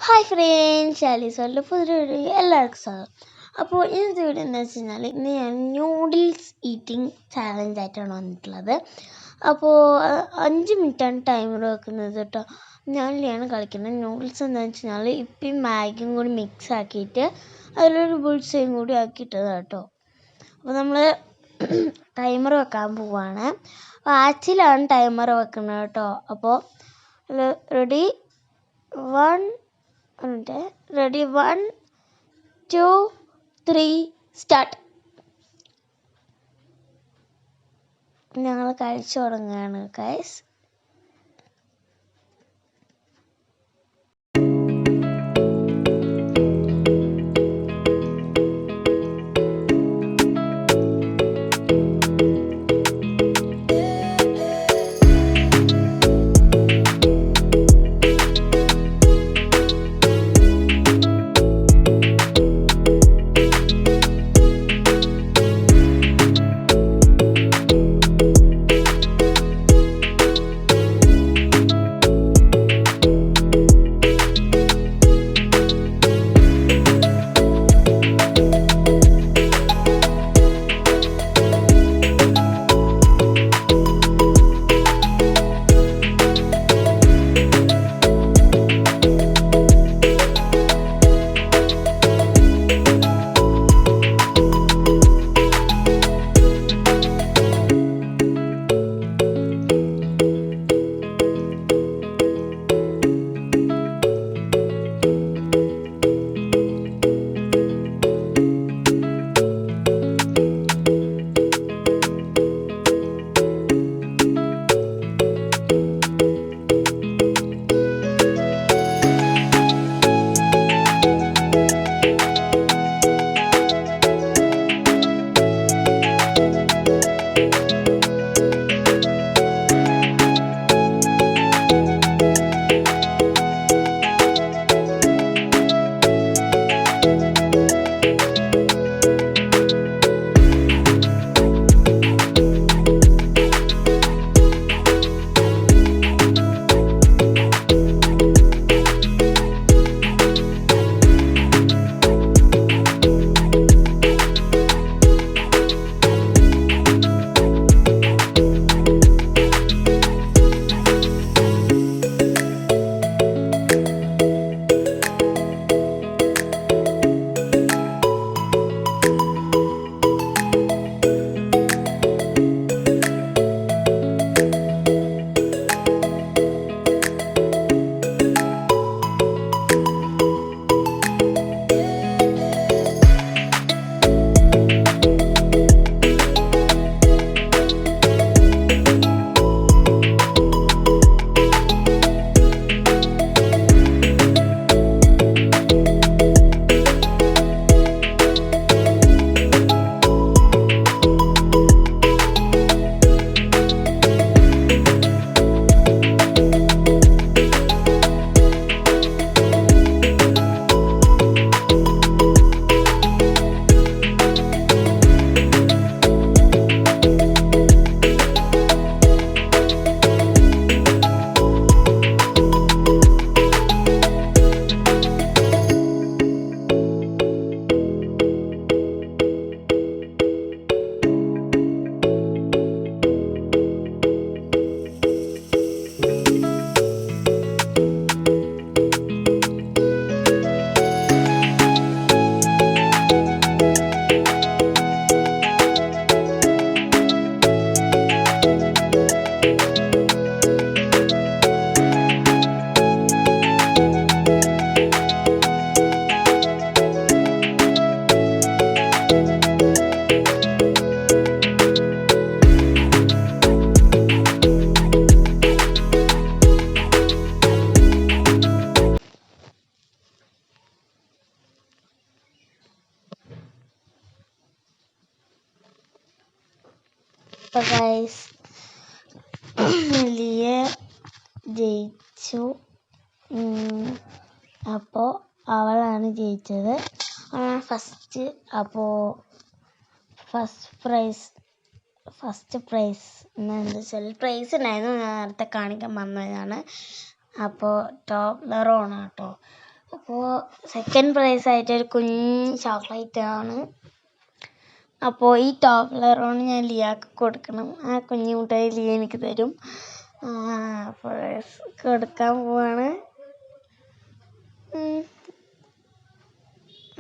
Hi friends, Alice world പുതിയൊരു video എല്ലാവർക്കും സ്വാഗതം. അപ്പോൾ ഇന്നത്തെ വീഡിയോ എന്താ വെച്ച് കഴിഞ്ഞാൽ ഇന്ന് ഞാൻ ന്യൂഡിൽസ് ഈറ്റിംഗ് ചാലഞ്ച് ആയിട്ടാണ് വന്നിട്ടുള്ളത്. അപ്പോൾ 5 മിനിറ്റാണ് ടൈമർ വെക്കുന്നത് കേട്ടോ. ഞാനിലാണ് കളിക്കുന്നത്. നൂഡിൽസ് എന്താണെന്ന് വെച്ച് കഴിഞ്ഞാൽ ഇപ്പം മാഗിയും കൂടി മിക്സ് ആക്കിയിട്ട് അതിലൊരു ബുൾസയും കൂടി ആക്കിയിട്ടത് കേട്ടോ. അപ്പോൾ നമ്മൾ ടൈമർ വെക്കാൻ പോവുകയാണ്. അപ്പോൾ ആച്ചിലാണ് ടൈമർ വെക്കുന്നത് കേട്ടോ. അപ്പോൾ റെഡി 1 2 3 സ്റ്റാർട്ട്. ഞങ്ങൾ കഴിച്ചു തുടങ്ങുകയാണ് ഗൈസ്. അപ്പോൾ ഗൈസ് ലിയ ജയിച്ചു. അപ്പോൾ അവളാണ് ജയിച്ചത്. ഫസ്റ്റ്. അപ്പോൾ ഫസ്റ്റ് പ്രൈസ് എന്താണെന്ന് വെച്ചാൽ പ്രൈസ് ഉണ്ടായിരുന്നു, ഞാൻ നേരത്തെ കാണിക്കാൻ വന്നതാണ്. അപ്പോൾ ടോപ്ലറോണ് കേട്ടോ. അപ്പോൾ സെക്കൻഡ് പ്രൈസ് ആയിട്ട് ഒരു കുഞ്ഞ് ചോക്ലേറ്റ് ആണ്. അപ്പോൾ ഈ ടോപ്ലറോണ് ഞാൻ ലിയാക്ക് കൊടുക്കണം. ആ കുഞ്ഞു മുട്ടായി ലിയ എനിക്ക് തരും. അപ്പോൾ കൊടുക്കാൻ പോവാണ്.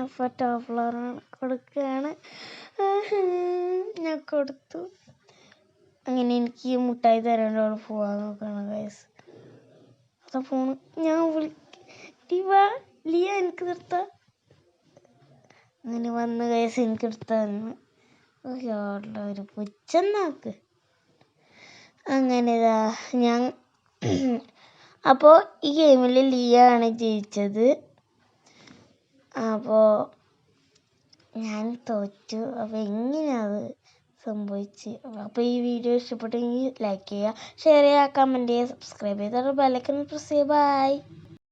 അപ്പോൾ ടോപ്ലറോണ് കൊടുക്കുകയാണ്. ഞാൻ കൊടുത്തു. അങ്ങനെ എനിക്ക് മുട്ടായി തരേണ്ടോട് പോവാൻ നോക്കണം ഗൈസ്. അതാ ഫോണ്. ഞാൻ ലിയ എനിക്ക് നിർത്താം. അങ്ങനെ വന്ന് ഗൈസ് എനിക്ക് എടുത്തന്ന് ഒരു പുച്ഛന്നാക്ക്. അങ്ങനെ ഞാൻ അപ്പോൾ ഈ ഗെയിമിൽ ലിയ ആണ് ജയിച്ചത്. അപ്പോൾ ഞാൻ തോറ്റു. അപ്പോൾ എങ്ങനെയത് സംഭവിച്ച്? അപ്പോൾ ഈ വീഡിയോ ഇഷ്ടപ്പെട്ടെങ്കിൽ ലൈക്ക് ചെയ്യുക, ഷെയർ ചെയ്യുക, കമൻറ്റ് ചെയ്യുക, സബ്സ്ക്രൈബ് ചെയ്തിട്ട് ബെല്ലൈക്കൺ പ്രസ് ചെയ്യുക. ബൈ.